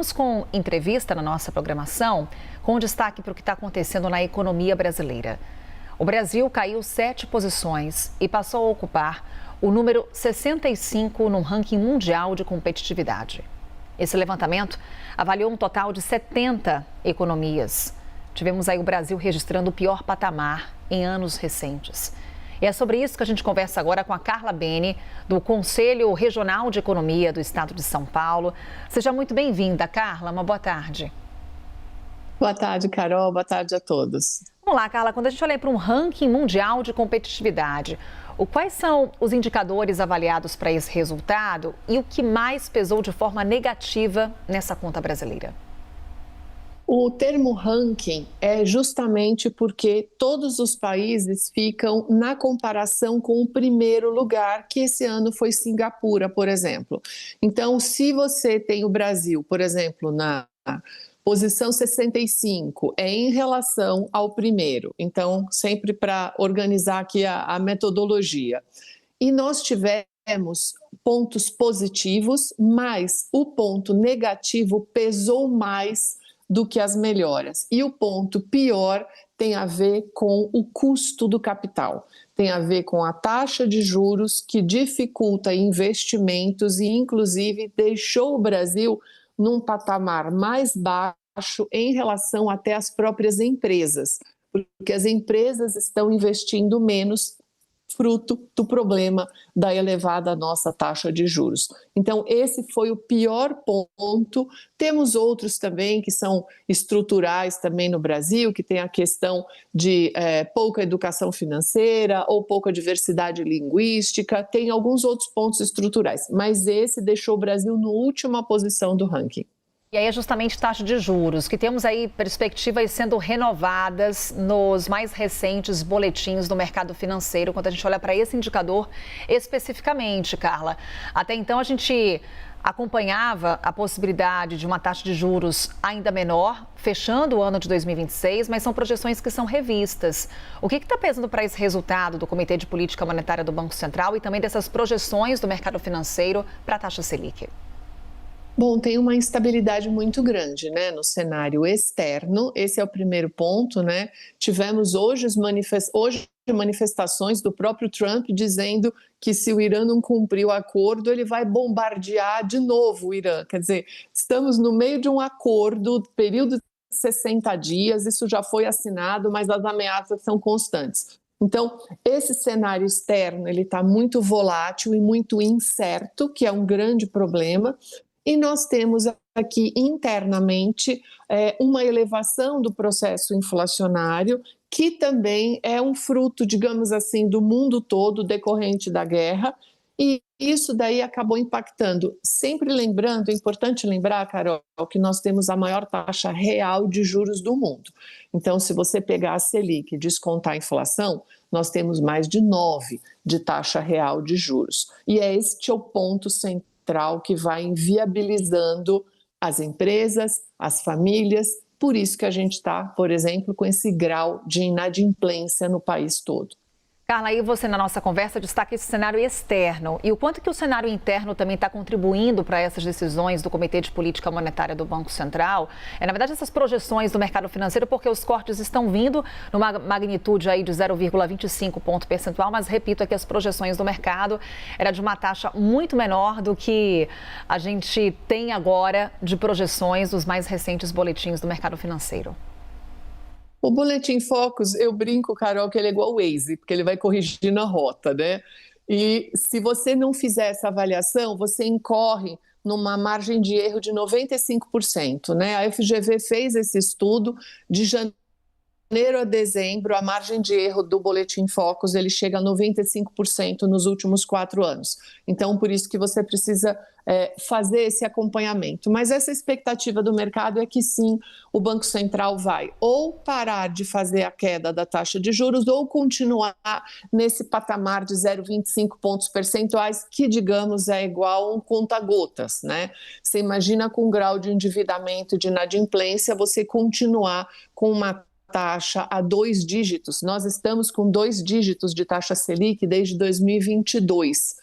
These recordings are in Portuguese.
Vamos com entrevista na nossa programação, com destaque para o que está acontecendo na economia brasileira. O Brasil caiu 7 posições e passou a ocupar o número 65 no ranking mundial de competitividade. Esse levantamento avaliou um total de 70 economias. Tivemos aí o Brasil registrando o pior patamar em anos recentes. E é sobre isso que a gente conversa agora com a Carla Bene, do Conselho Regional de Economia do Estado de São Paulo. Seja muito bem-vinda, Carla. Uma boa tarde. Boa tarde, Carol. Boa tarde a todos. Vamos lá, Carla. Quando a gente olha para um ranking mundial de competitividade, quais são os indicadores avaliados para esse resultado e o que mais pesou de forma negativa nessa conta brasileira? O termo ranking é justamente porque todos os países ficam na comparação com o primeiro lugar, que esse ano foi Singapura, por exemplo. Então, se você tem o Brasil, por exemplo, na posição 65, é em relação ao primeiro. Então, sempre para organizar aqui a metodologia. E nós tivemos pontos positivos, mas o ponto negativo pesou mais do que as melhoras. E o ponto pior tem a ver com o custo do capital, tem a ver com a taxa de juros que dificulta investimentos e, inclusive, deixou o Brasil num patamar mais baixo em relação até às próprias empresas, porque as empresas estão investindo menos, fruto do problema da elevada nossa taxa de juros. Então, esse foi o pior ponto. Temos outros também que são estruturais também no Brasil, que tem a questão de pouca educação financeira ou pouca diversidade linguística, tem alguns outros pontos estruturais, mas esse deixou o Brasil na última posição do ranking. E aí é justamente taxa de juros, que temos aí perspectivas sendo renovadas nos mais recentes boletins do mercado financeiro, quando a gente olha para esse indicador especificamente, Carla. Até então a gente acompanhava a possibilidade de uma taxa de juros ainda menor, fechando o ano de 2026, mas são projeções que são revistas. O que está pesando para esse resultado do Comitê de Política Monetária do Banco Central e também dessas projeções do mercado financeiro para a taxa Selic? Bom, tem uma instabilidade muito grande, né, no cenário externo. Esse é o primeiro ponto, né? Tivemos hoje manifestações do próprio Trump dizendo que se o Irã não cumprir o acordo, ele vai bombardear de novo o Irã. Quer dizer, estamos no meio de um acordo, período de 60 dias, isso já foi assinado, mas as ameaças são constantes. Então, esse cenário externo, ele está muito volátil e muito incerto, que é um grande problema. E nós temos aqui internamente uma elevação do processo inflacionário, que também é um fruto, digamos assim, do mundo todo decorrente da guerra, e isso daí acabou impactando. Sempre lembrando, é importante lembrar, Carol, que nós temos a maior taxa real de juros do mundo. Então, se você pegar a Selic e descontar a inflação, nós temos mais de 9 de taxa real de juros. E este é o ponto central que vai inviabilizando as empresas, as famílias. Por isso que a gente está, por exemplo, com esse grau de inadimplência no país todo. Carla, aí você na nossa conversa destaca esse cenário externo e o quanto que o cenário interno também está contribuindo para essas decisões do Comitê de Política Monetária do Banco Central. Na verdade, essas projeções do mercado financeiro, porque os cortes estão vindo numa magnitude aí de 0,25 ponto percentual, mas repito aqui, as projeções do mercado era de uma taxa muito menor do que a gente tem agora de projeções dos mais recentes boletins do mercado financeiro. O Boletim Focus, eu brinco, Carol, que ele é igual o Waze, porque ele vai corrigindo a rota, né? E se você não fizer essa avaliação, você incorre numa margem de erro de 95%, né? A FGV fez esse estudo de janeiro a dezembro, a margem de erro do Boletim Focus, ele chega a 95% nos últimos 4 anos. Então, por isso que você precisa fazer esse acompanhamento. Mas essa expectativa do mercado é que sim, o Banco Central vai ou parar de fazer a queda da taxa de juros ou continuar nesse patamar de 0,25 pontos percentuais, que, digamos, é igual a um conta-gotas, né? Você imagina com um grau de endividamento e de inadimplência, você continuar com uma taxa a 2 dígitos. Nós estamos com 2 dígitos de taxa Selic desde 2022.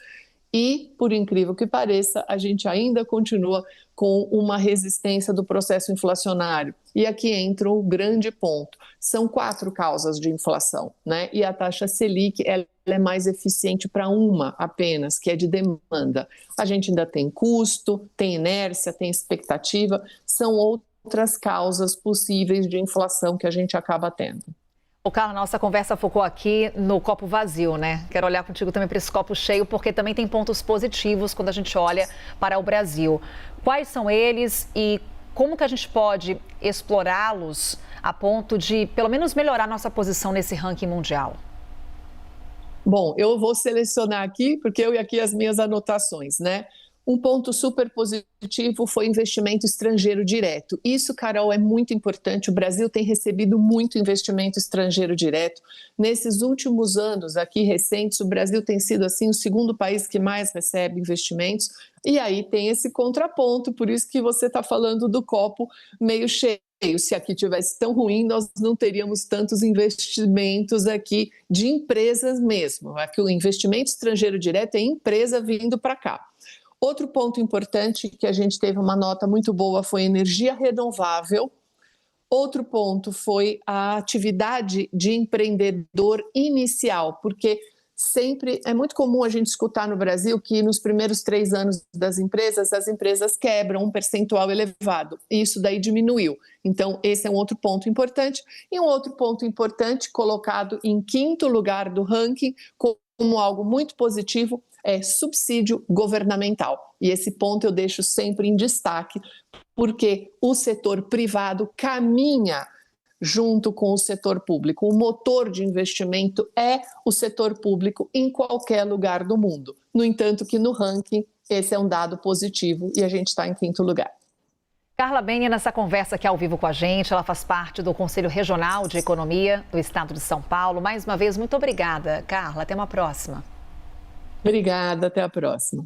E, por incrível que pareça, a gente ainda continua com uma resistência do processo inflacionário. E aqui entra o grande ponto. São 4 causas de inflação, né? E a taxa Selic, ela é mais eficiente para uma apenas, que é de demanda. A gente ainda tem custo, tem inércia, tem expectativa, são outras causas possíveis de inflação que a gente acaba tendo. Ô, Carla, nossa conversa focou aqui no copo vazio, né? Quero olhar contigo também para esse copo cheio, porque também tem pontos positivos quando a gente olha para o Brasil. Quais são eles e como que a gente pode explorá-los a ponto de, pelo menos, melhorar nossa posição nesse ranking mundial? Bom, eu vou selecionar aqui, porque eu e aqui as minhas anotações, né? Um ponto super positivo foi investimento estrangeiro direto. Isso, Carol, é muito importante. O Brasil tem recebido muito investimento estrangeiro direto. Nesses últimos anos aqui recentes, o Brasil tem sido assim o segundo país que mais recebe investimentos. E aí tem esse contraponto, por isso que você está falando do copo meio cheio. Se aqui tivesse tão ruim, nós não teríamos tantos investimentos aqui de empresas mesmo. Aqui o investimento estrangeiro direto é empresa vindo para cá. Outro ponto importante que a gente teve uma nota muito boa foi energia renovável. Outro ponto foi a atividade de empreendedor inicial, porque sempre é muito comum a gente escutar no Brasil que nos primeiros 3 anos das empresas, as empresas quebram um percentual elevado. E isso daí diminuiu. Então, esse é um outro ponto importante. E um outro ponto importante, colocado em 5º lugar do ranking, como algo muito positivo, é subsídio governamental. E esse ponto eu deixo sempre em destaque, porque o setor privado caminha junto com o setor público. O motor de investimento é o setor público em qualquer lugar do mundo. No entanto, que no ranking, esse é um dado positivo e a gente está em 5º lugar. Carla Benni, nessa conversa aqui ao vivo com a gente, ela faz parte do Conselho Regional de Economia do Estado de São Paulo. Mais uma vez, muito obrigada, Carla. Até uma próxima. Obrigada, até a próxima.